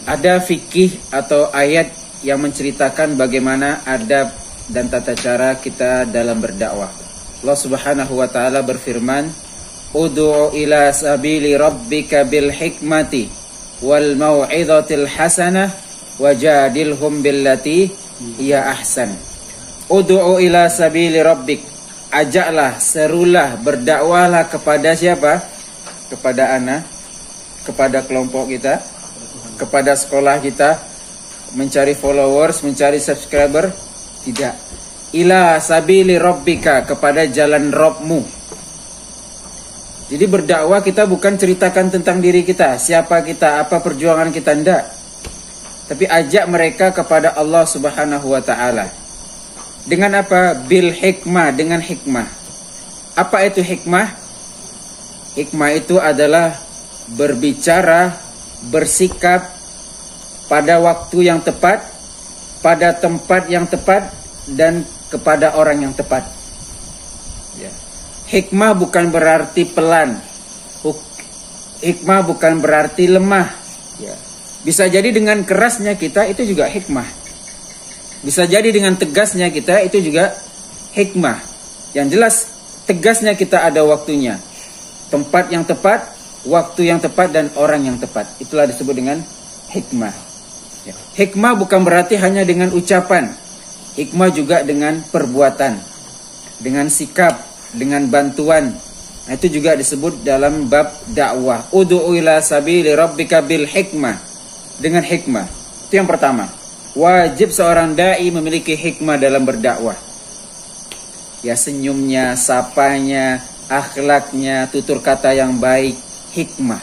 Ada fikih atau ayat yang menceritakan bagaimana adab dan tata cara kita dalam berdakwah. Allah Subhanahu wa taala berfirman, "Ud'u ila sabili rabbika bil hikmati wal mau'izatil hasanah wajadilhum billati hiya ahsan." Ud'u ila sabili rabbik. Ajaklah, serulah, berdakwahlah kepada siapa? Kepada anak, kepada kelompok kita, kepada sekolah kita, mencari followers, mencari subscriber. Tidak. Ila sabili rabbika, kepada jalan Rabbmu. Jadi berdakwah kita bukan ceritakan tentang diri kita, siapa kita, apa perjuangan kita, enggak. Tapi ajak mereka kepada Allah Subhanahu wa taala. Dengan apa? Bil hikmah, dengan hikmah. Apa itu hikmah? Hikmah itu adalah berbicara, bersikap pada waktu yang tepat, pada tempat yang tepat, dan kepada orang yang tepat. Ya. Hikmah bukan berarti pelan. Hikmah bukan berarti lemah. Ya. Bisa jadi dengan kerasnya kita itu juga hikmah. Bisa jadi dengan tegasnya kita itu juga hikmah. Yang jelas tegasnya kita ada waktunya. Tempat yang tepat, waktu yang tepat, dan orang yang tepat. Itulah disebut dengan hikmah. Ya. Hikmah bukan berarti hanya dengan ucapan. Hikmah juga dengan perbuatan, dengan sikap, dengan bantuan. Nah, itu juga disebut dalam bab dakwah. Ud'u ila sabili rabbika bil hikmah. Dengan hikmah. Itu yang pertama. Wajib seorang dai memiliki hikmah dalam berdakwah. Ya, senyumnya, sapanya, akhlaknya, tutur kata yang baik, hikmah.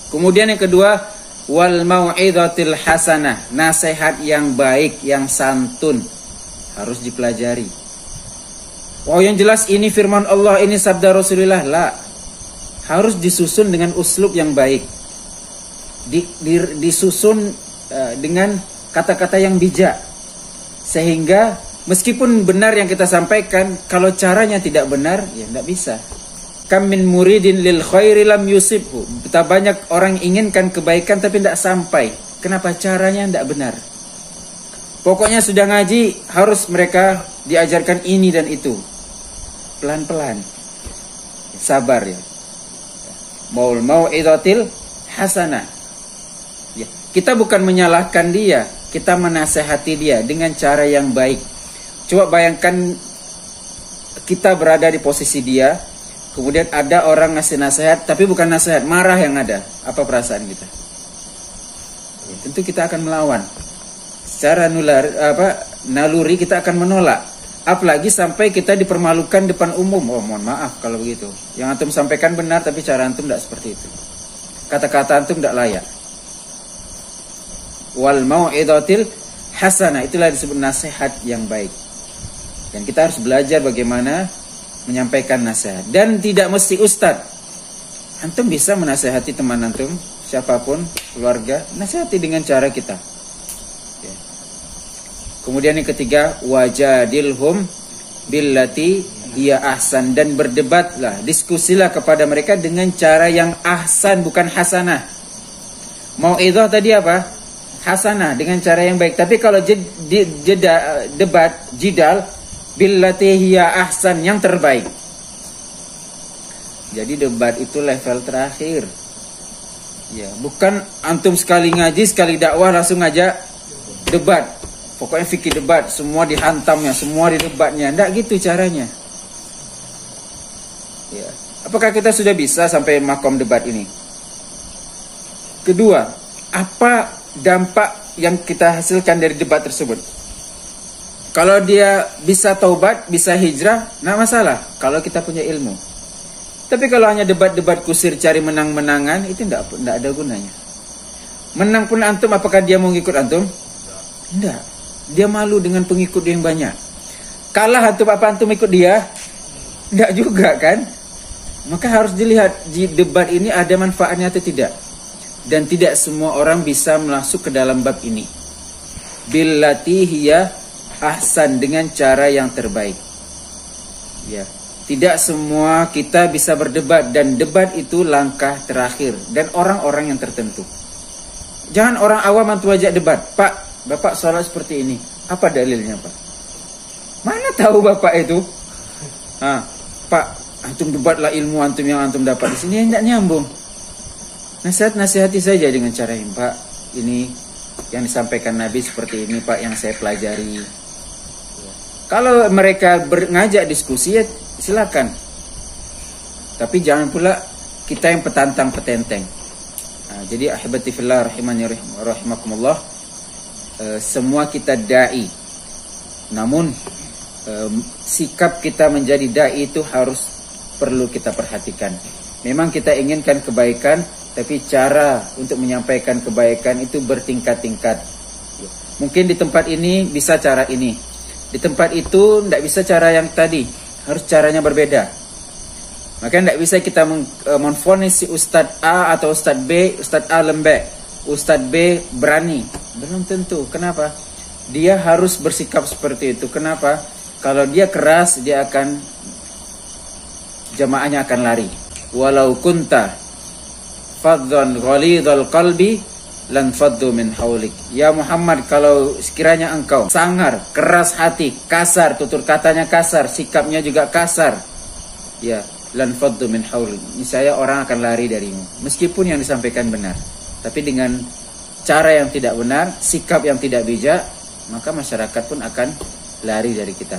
Kemudian yang kedua, wal mau'izatil hasanah, nasihat yang baik, yang santun, harus dipelajari. Oh, yang jelas ini firman Allah, ini sabda Rasulullah. La. Harus disusun dengan uslub yang baik. Disusun dengan kata-kata yang bijak. Sehingga meskipun benar yang kita sampaikan, kalau caranya tidak benar, ya tidak bisa. Kam min muridin lil khairi lam yusibhu. Betapa banyak orang inginkan kebaikan tapi tidak sampai. Kenapa? Caranya tidak benar. Pokoknya sudah ngaji, harus mereka diajarkan ini dan itu. Pelan-pelan. Sabar ya. Mau'izatil hasanah. Ya. Kita bukan menyalahkan dia, kita menasehati dia dengan cara yang baik. Coba bayangkan kita berada di posisi dia, kemudian ada orang ngasih nasihat, tapi bukan nasihat, marah yang ada. Apa perasaan kita? Ya, tentu kita akan melawan. Secara naluri kita akan menolak. Apalagi sampai kita dipermalukan depan umum. Oh, mohon maaf kalau begitu. Yang antum sampaikan benar, tapi cara antum tidak seperti itu. Kata-kata antum tidak layak. Wal mau'izatil hasanah, itulah disebut nasihat yang baik. Dan kita harus belajar bagaimana menyampaikan nasihat. Dan tidak mesti ustadz. Antum bisa menasihati teman antum, siapapun, keluarga, nasihati dengan cara kita. Ya. Kemudian yang ketiga, wajadilhum billati hiya ahsan, dan berdebatlah, diskusilah kepada mereka dengan cara yang ahsan, bukan hasanah. Mau'izah tadi apa? Hasanah, dengan cara yang baik. Tapi kalau debat, jidal, billati hiya ahsan, yang terbaik. Jadi debat itu level terakhir. Ya, bukan antum sekali ngaji, sekali dakwah langsung ngajak debat. Pokoknya fikih debat, semua dihantamnya, semua didebatnya. Tidak gitu caranya. Ya. Apakah kita sudah bisa sampai makom debat ini? Kedua, apa dampak yang kita hasilkan dari debat tersebut? Kalau dia bisa taubat, bisa hijrah, nggak masalah kalau kita punya ilmu. Tapi kalau hanya debat-debat kusir cari menang-menangan, itu nggak ada gunanya. Menang pun antum, apakah dia mau ngikut antum? Enggak. Dia malu dengan pengikut yang banyak. Kalah antum, apa antum ikut dia? Enggak juga kan? Maka harus dilihat di debat ini ada manfaatnya atau tidak. Dan tidak semua orang bisa masuk ke dalam bab ini. Billati hiya ahsan, dengan cara yang terbaik. Ya, tidak semua kita bisa berdebat, dan debat itu langkah terakhir dan orang-orang yang tertentu. Jangan orang awam antum ajak debat. Pak, Bapak sholat seperti ini. Apa dalilnya, Pak? Mana tahu Bapak itu? Pak, antum debatlah ilmu antum yang antum dapat di sini, tidak nyambung. Nasihati saja dengan cara yang, Pak, ini yang disampaikan Nabi seperti ini, Pak, yang saya pelajari. Kalau mereka ngajak diskusi, ya silakan. Tapi jangan pula kita yang petantang petenteng. Jadi ahibati fillah rahimani rahimakumullah, semua kita dai. Namun sikap kita menjadi dai itu harus perlu kita perhatikan. Memang kita inginkan kebaikan, tapi cara untuk menyampaikan kebaikan itu bertingkat-tingkat. Mungkin di tempat ini bisa cara ini, di tempat itu tidak bisa cara yang tadi, harus caranya berbeda. Maka tidak bisa kita menvonis si Ustadz A atau Ustadz B, Ustadz A lembek, Ustadz B berani. Belum tentu. Kenapa? Dia harus bersikap seperti itu. Kenapa? Kalau dia keras, dia akan, jamaahnya akan lari. Walau kunta fadhan ghalidhal qalbi lan faddu min haulik. Ya Muhammad, kalau sekiranya engkau sangar, keras hati, kasar, tutur katanya kasar, sikapnya juga kasar, ya, lan faddu min haulik, niscaya orang akan lari darimu. Meskipun yang disampaikan benar, tapi dengan cara yang tidak benar, sikap yang tidak bijak, maka masyarakat pun akan lari dari kita.